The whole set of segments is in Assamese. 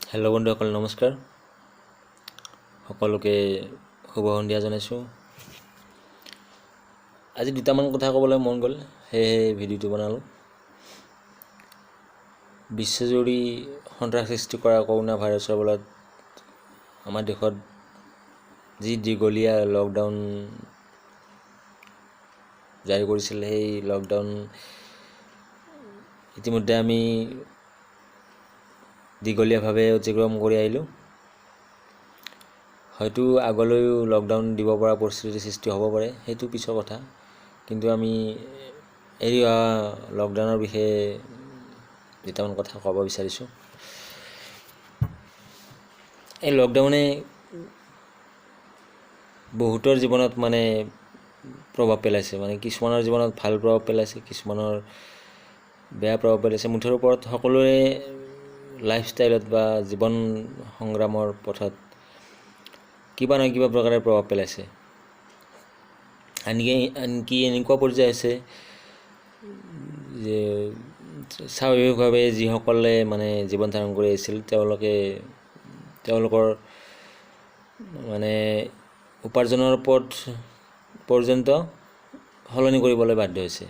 হেল্ল' বন্ধুসকল, নমস্কাৰ। সকলোকে শুভ সন্ধিয়া জনাইছোঁ। আজি দুটামান কথা ক'বলৈ মন গ'ল, সেয়েহে ভিডিঅ'টো বনালোঁ। বিশ্বজুৰি সন্ত্ৰাস সৃষ্টি কৰা কৰোনা ভাইৰাছৰ ফলত আমাৰ দেশত যি দীঘলীয়া লকডাউন জাৰি কৰিছিল, সেই লকডাউন ইতিমধ্যে আমি দীঘলীয়াভাৱে অতিক্ৰম কৰি আহিলোঁ। হয়তো আগলৈও লকডাউন দিব পৰা পৰিস্থিতিৰ সৃষ্টি হ'ব পাৰে, সেইটো পিছৰ কথা। কিন্তু আমি এৰি অহা লকডাউনৰ বিষয়ে দুটামান কথা ক'ব বিচাৰিছোঁ। এই লকডাউনে বহুতৰ জীৱনত প্ৰভাৱ পেলাইছে, কিছুমানৰ জীৱনত ভাল প্ৰভাৱ পেলাইছে, কিছুমানৰ বেয়া প্ৰভাৱ পেলাইছে। মুঠৰ ওপৰত সকলোৰে লাইফষ্টাইলত বা জীৱন সংগ্ৰামৰ পথত কিবা নহয় কিবা প্ৰকাৰে প্ৰভাৱ পেলাইছে। আনকি এনেকুৱা পৰ্যায় আছে যে স্বাভাৱিকভাৱে যিসকলে জীৱন ধাৰণ কৰি আহিছিল, তেওঁলোকৰ উপাৰ্জনৰ পথ পৰ্যন্ত সলনি কৰিবলৈ বাধ্য হৈছে।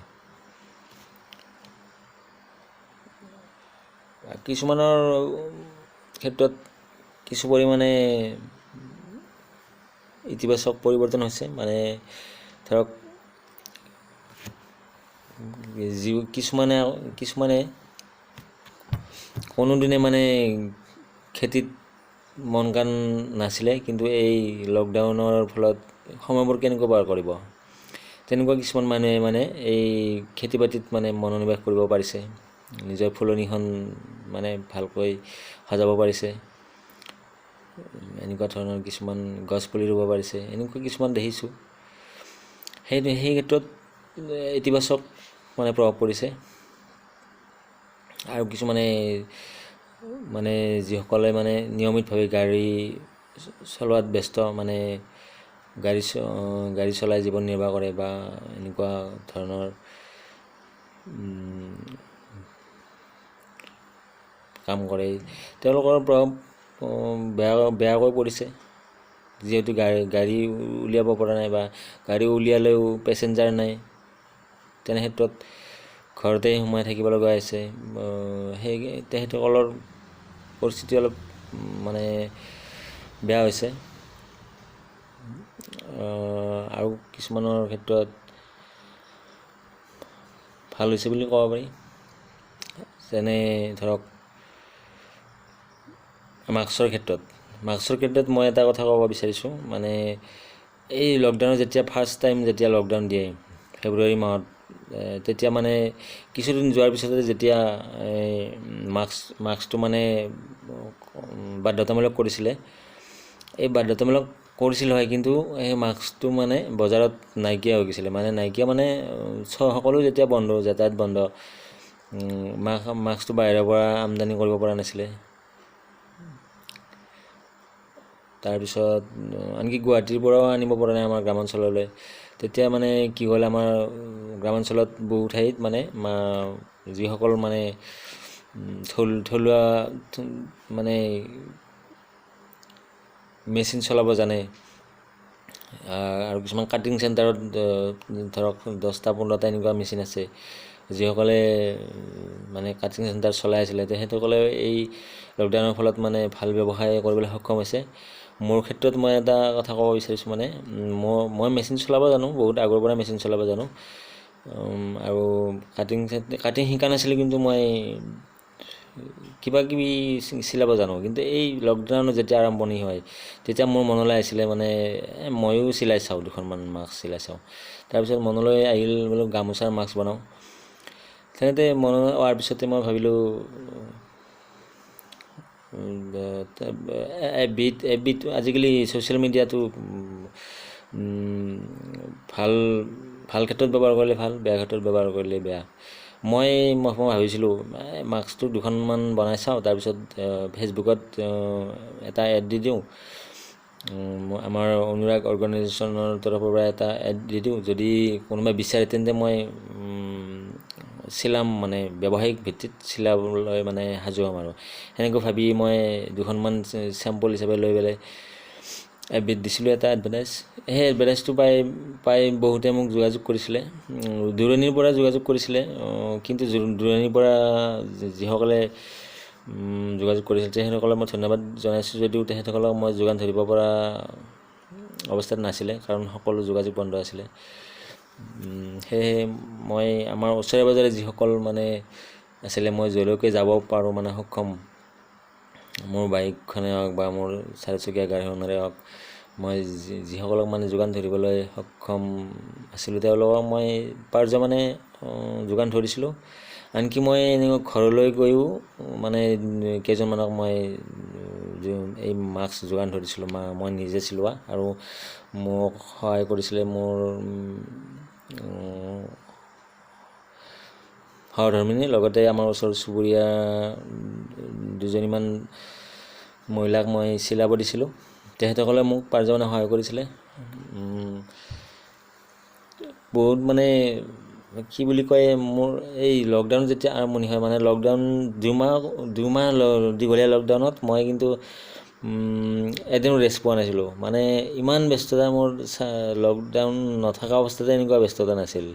কিছুমানৰ ক্ষেত্ৰত কিছু পৰিমাণে ইতিবাচক পৰিৱৰ্তন হৈছে। ধৰক কিছুমানে কোনোদিনে খেতিত মন কাণ নাছিলে, কিন্তু এই লকডাউনৰ ফলত সময়বোৰ কেনেকৈ পাৰ কৰিব, তেনেকুৱা কিছুমান মানুহে এই খেতি বাতিত মনোনিৱেশ কৰিব পাৰিছে, নিজৰ ফুলনিখন ভালকৈ সজাব পাৰিছে, এনেকুৱা ধৰণৰ কিছুমান গছ পুলি ৰুব পাৰিছে, এনেকুৱা কিছুমান দেখিছোঁ। সেই ক্ষেত্ৰত ইতিবাচক প্ৰভাৱ পৰিছে। আৰু কিছুমানে যিসকলে নিয়মিতভাৱে গাড়ী চলোৱাত ব্যস্ত, গাড়ী চলাই জীৱন নিৰ্বাহ কৰে বা এনেকুৱা ধৰণৰ কাম কৰে, তেওঁলোকৰ প্ৰভাৱ বেয়াকৈ পৰিছে। যিহেতু গাড়ী উলিয়াব পৰা নাই বা গাড়ী উলিয়ালেও পেচেঞ্জাৰ নাই, তেনে ক্ষেত্ৰত ঘৰতে সোমাই থাকিব লগা হৈছে। সেই তেখেতসকলৰ পৰিস্থিতি অলপ বেয়া হৈছে। আৰু কিছুমানৰ ক্ষেত্ৰত ভাল হৈছে বুলি ক'ব পাৰি। যেনে ধৰক মাস্কৰ ক্ষেত্ৰত মই এটা কথা ক'ব বিচাৰিছোঁ। এই লকডাউনৰ ফাৰ্ষ্ট টাইম যেতিয়া লকডাউন দিয়ে ফেব্ৰুৱাৰী মাহত, তেতিয়া কিছুদিন যোৱাৰ পিছতে যেতিয়া মাস্কটো বাধ্যতামূলক কৰিছিলে, এই বাধ্যতামূলক কৰিছিল হয়, কিন্তু সেই মাস্কটো বজাৰত নাইকিয়া হৈ গৈছিলে। সকলো যেতিয়া বন্ধ, যাতায়াত বন্ধ, মাস্কটো বাহিৰৰ পৰা আমদানি কৰিব পৰা নাছিলে। তাৰপিছত আনকি গুৱাহাটীৰ পৰাও আনিব পৰা নাই আমাৰ গ্ৰামাঞ্চললৈ। তেতিয়া কি হ'ল, আমাৰ গ্ৰামাঞ্চলত বহু ঠাইত যিসকল থলুৱা মেচিন চলাব জানে, আৰু কিছুমান কাটিং চেণ্টাৰত ধৰক 10-15টা এনেকুৱা মেচিন আছে, যিসকলে কাটিং চেণ্টাৰ চলাই আছিলে, তেখেতসকলে এই লকডাউনৰ ফলত ভাল ব্যৱসায় কৰিবলৈ সক্ষম হৈছে। মোৰ ক্ষেত্ৰত মই এটা কথা ক'ব বিচাৰিছোঁ। মই মেচিন চলাব জানো, বহুত আগৰ পৰা মেচিন চলাব জানো, আৰু কাটিং শিকা নাছিলোঁ, কিন্তু মই কিবা কিবি চিলাব জানো। কিন্তু এই লকডাউনৰ যেতিয়া আৰম্ভণি হয়, তেতিয়া মোৰ মনলৈ আহিছিলে ময়ো চিলাই চাওঁ, দুখনমান মাস্ক চিলাই চাওঁ। তাৰপিছত মনলৈ আহিল, বোলো গামোচাৰ মাস্ক বনাওঁ। তেনেতে মনলৈ অহাৰ পিছতে মই ভাবিলোঁ, এবিধ আজিকালি ছ'চিয়েল মিডিয়াটো ভাল ক্ষেত্ৰত ব্যৱহাৰ কৰিলে ভাল, বেয়া ক্ষেত্ৰত ব্যৱহাৰ কৰিলে বেয়া। মই ভাবিছিলোঁ মাস্কটো দুখনমান বনাই চাওঁ, তাৰপিছত ফেচবুকত এটা এড দি দিওঁ, আমাৰ অনুৰাগ অৰ্গেনাইজেশ্যনৰ তৰফৰ পৰা এটা এড দি দিওঁ। যদি কোনোবাই বিচাৰে তেন্তে মই চিলাম, মানে ব্যৱসায়িক ভিত্তিত চিলাবলৈ মানে সাজু হ'ম আৰু সেনেকৈ ভাবি মই 2খনমান চেম্পল হিচাপে লৈ পেলাই দিছিলোঁ এটা এডভাৰটাইজ। সেই এডভাৰটাইজটো পাই বহুতে মোক যোগাযোগ কৰিছিলে, দূৰণিৰ পৰা যোগাযোগ কৰিছিলে। কিন্তু দূৰণিৰ পৰা যিসকলে যোগাযোগ কৰিছিল তেখেতসকলক মই ধন্যবাদ জনাইছোঁ, যদিও তেখেতসকলক মই যোগান ধৰিব পৰা অৱস্থাত নাছিলে, কাৰণ সকলো যোগাযোগ বন্ধ আছিলে। সেয়েহে মই আমাৰ ওচৰে পাজৰে যিসকল মানে আছিলে, মই য'লৈকে যাব পাৰোঁ মানে সক্ষম, মোৰ বাইকখনে হওক বা মোৰ 4চকীয়া গাড়ীখনেৰে হওক, মই যিসকলক মানে যোগান ধৰিবলৈ সক্ষম আছিলোঁ তেওঁলোকক মই পাৰ্য মানে যোগান ধৰিছিলোঁ। আনকি মই এনেকৈ ঘৰলৈ গৈও মানে কেইজনমানক মই এই মাস্ক যোগান ধৰিছিলোঁ, মই নিজে চিলোৱা। আৰু মোক সহায় কৰিছিলে মোৰ সহধৰ্মিনী, লগতে আমাৰ ওচৰ চুবুৰীয়া 2জনীমান মহিলাক মই চিলাব দিছিলোঁ, তেখেতসকলে মোক পাৰ্যমানে সহায় কৰিছিলে। বহুত মানে কি বুলি কয়, মোৰ এই লকডাউন যেতিয়া আৰম্ভণি হয়, মানে লকডাউন দুমাহ দীঘলীয়া লকডাউনত মই কিন্তু এদিনো ৰেষ্ট পোৱা নাছিলোঁ। মানে ইমান ব্যস্ততা মোৰ, লকডাউন নথকা অৱস্থাতে এনেকুৱা ব্যস্ততা নাছিল,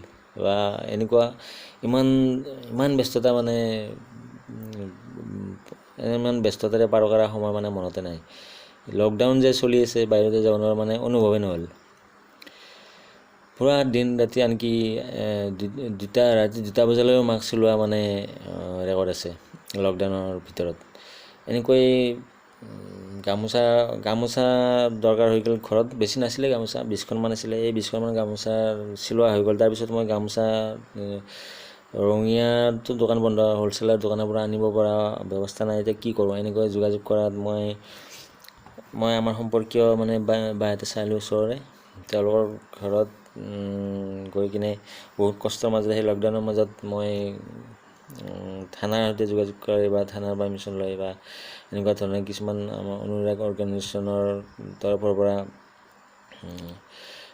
বা এনেকুৱা ইমান ব্যস্ততা মানে ইমান ব্যস্ততাৰে পাৰ কৰা সময় মানে মনতে নাই। লকডাউন যে চলি আছে, বাহিৰতে যাব নোৱাৰা মানে অনুভৱেই নহ'ল। পুৰা দিন ৰাতি, আনকি ৰাতি 2টা বজালৈও মাস্ক চলোৱা মানে ৰেকৰ্ড আছে লকডাউনৰ ভিতৰত। এনেকৈ গামোচা দৰকাৰ হৈ গ'ল। ঘৰত বেছি নাছিলে গামোচা, 20খনমান আছিলে। এই 20খনমান গামোচা চিলোৱা হৈ গ'ল। তাৰপিছত মই গামোচা ৰঙীয়াটো দোকান বন্ধ, হ'লচেলাৰ দোকানৰ পৰা আনিব পৰা ব্যৱস্থা নাই। এতিয়া কি কৰোঁ? এনেকৈ যোগাযোগ কৰাত মই আমাৰ সম্পৰ্কীয় মানে বাহঁতে চাৰিআলিৰ ওচৰৰে, তেওঁলোকৰ ঘৰত গৈ কিনে বহুত কষ্টৰ মাজত, সেই লকডাউনৰ মাজত মই থানাৰ সৈতে যোগাযোগ কৰি বা থানাৰ পাৰ্মিশ্যন লৈ বা এনেকুৱা ধৰণৰ কিছুমান আমাৰ অনুৰাগ অৰ্গেনাইজেশ্যনৰ তৰফৰ পৰা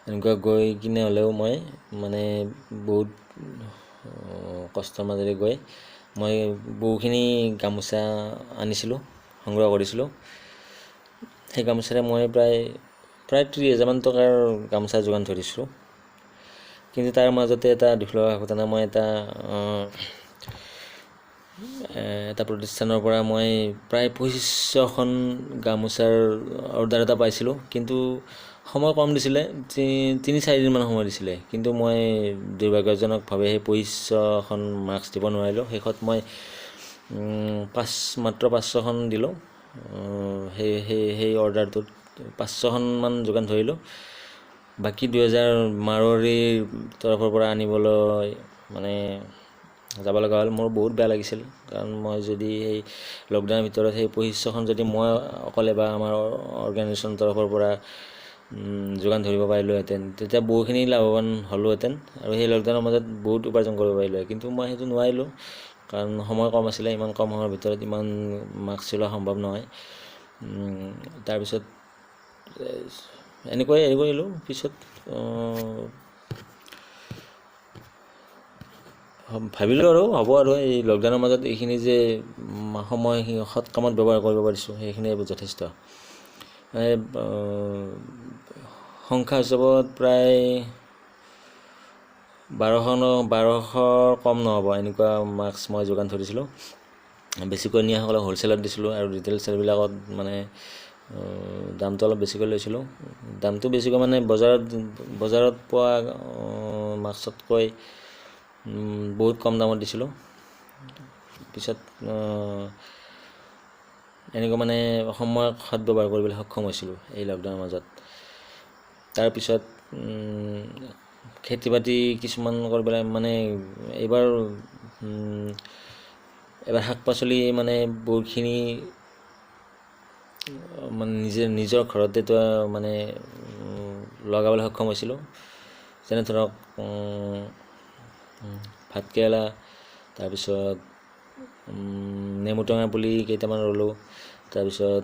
এনেকুৱা গৈ কিনে হ'লেও মই মানে বহুত কষ্টৰ মাজেৰে গৈ মই বহুখিনি গামোচা আনিছিলোঁ, সংগ্ৰহ কৰিছিলোঁ। সেই গামোচাৰে মই প্ৰায় 30,000মান টকাৰ গামোচা যোগান ধৰিছিলোঁ। কিন্তু তাৰ মাজতে এটা দুখ লগা ঘটনা, মই এটা প্ৰতিষ্ঠানৰ পৰা মই প্ৰায় 2500খন গামোচাৰ অৰ্ডাৰ এটা পাইছিলোঁ। কিন্তু সময় কম দিছিলে, 3-4 দিনমান সময় দিছিলে। কিন্তু মই দুৰ্ভাগ্যজনকভাৱে সেই 2500খন মাস্ক দিব নোৱাৰিলোঁ। শেষত মই মাত্ৰ 500খন দিলোঁ। সেই অৰ্ডাৰটোত 500খনমান যোগান ধৰিলোঁ। বাকী 2000 মাৰোৱাৰীৰ তৰফৰ পৰা আনিবলৈ মানে যাব লগা হ'ল। মোৰ বহুত বেয়া লাগিছিল, কাৰণ মই যদি সেই লকডাউনৰ ভিতৰত সেই 2500খন যদি মই অকলে বা আমাৰ অৰ্গেনাইজেশ্যনৰ তৰফৰ পৰা যোগান ধৰিব পাৰিলোঁহেঁতেন, তেতিয়া বহুখিনি লাভৱান হ'লোহেঁতেন আৰু সেই লকডাউনৰ মাজত বহুত উপাৰ্জন কৰিব পাৰিলোঁ। কিন্তু মই সেইটো নোৱাৰিলোঁ, কাৰণ সময় কম আছিলে। ইমান কম সময়ৰ ভিতৰত ইমান মাস্ক চিলোৱা সম্ভৱ নহয়। তাৰপিছত এনেকৈ হেৰি কৰিলোঁ। পিছত ভাবিলোঁ আৰু হ'ব আৰু এই লকডাউনৰ মাজত এইখিনি যে সময় সৎ কামত ব্যৱহাৰ কৰিব পাৰিছোঁ, সেইখিনিয়ে যথেষ্ট। সংখ্যা হিচাপত প্ৰায় 1200 কম নহ'ব এনেকুৱা মাস্ক মই যোগান ধৰিছিলোঁ। বেছিকৈ নিয়াসকলক হ'লচেলত দিছিলোঁ আৰু ৰিটেইল চেলবিলাকত মানে দামটো অলপ বেছিকৈ লৈছিলোঁ। দামটো বেছিকৈ মানে বজাৰত পোৱা মাস্কতকৈ বহুত কম দামত দিছিলোঁ। পিছত এনেকৈ মানে সময় সৎ ব্যৱহাৰ কৰিবলৈ সক্ষম হৈছিলোঁ এই লকডাউনৰ মাজত। তাৰপিছত খেতি বাতি কিছুমান কৰিবলৈ মানে এইবাৰ শাক পাচলি মানে বহুতখিনি মানে নিজৰ ঘৰতে মানে লগাবলৈ সক্ষম হৈছিলোঁ। যেনে ধৰক ভাতকেৰেলা, তাৰপিছত নেমু টেঙাৰ পুলি কেইটামান ৰুলোঁ, তাৰপিছত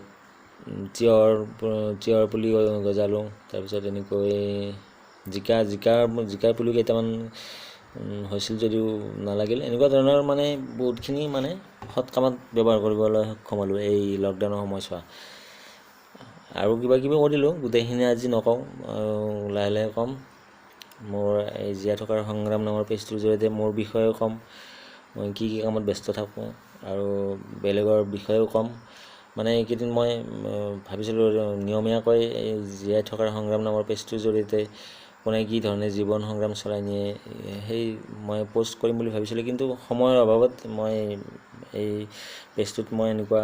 তিয়ঁহৰ পুলি গজালোঁ, তাৰপিছত এনেকৈ জিকাৰ পুলি কেইটামান হৈছিল যদিও নালাগিল। এনেকুৱা ধৰণৰ মানে বহুতখিনি মানে সৎ কামত ব্যৱহাৰ কৰিবলৈ সক্ষম হ'লোঁ এই লকডাউনৰ সময়ছোৱা। আৰু কিবা কিবি কৰিলোঁ, গোটেইখিনি আজি নকওঁ, লাহে লাহে ক'ম। মোৰ এই জীয়াই থকাৰ সংগ্ৰাম নামৰ পেজটোৰ জৰিয়তে মোৰ বিষয়েও ক'ম, মই কি কি কামত ব্যস্ত থাকোঁ, আৰু বেলেগৰ বিষয়েও ক'ম। মানে এইকেইদিন মই ভাবিছিলোঁ নিয়মীয়াকৈ এই জীয়াই থকাৰ সংগ্ৰাম নামৰ পেজটোৰ জৰিয়তে কোনে কি ধৰণে জীৱন সংগ্ৰাম চলাই নিয়ে সেই মই প'ষ্ট কৰিম বুলি ভাবিছিলোঁ, কিন্তু সময়ৰ অভাৱত মই এই পেজটোত মই এনেকুৱা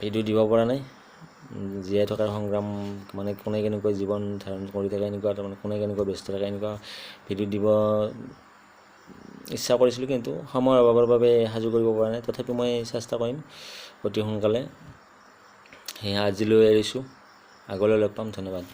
ভিডিঅ' দিব পৰা নাই। জীয়াই থকাৰ সংগ্ৰাম মানে কোনে কেনেকৈ জীৱন ধাৰণ কৰি থাকে, এনেকুৱা তাৰমানে কোনে কেনেকৈ ব্যস্ত থাকে, এনেকুৱা ভিডিঅ' দিব ইচ্ছা কৰিছিলোঁ, কিন্তু সময়ৰ অভাৱৰ বাবে সাজু কৰিব পৰা নাই। তথাপিও মই চেষ্টা কৰিম অতি সোনকালে। সেয়া আজিলৈ এৰিছোঁ, আগলৈ লগ পাম। ধন্যবাদ।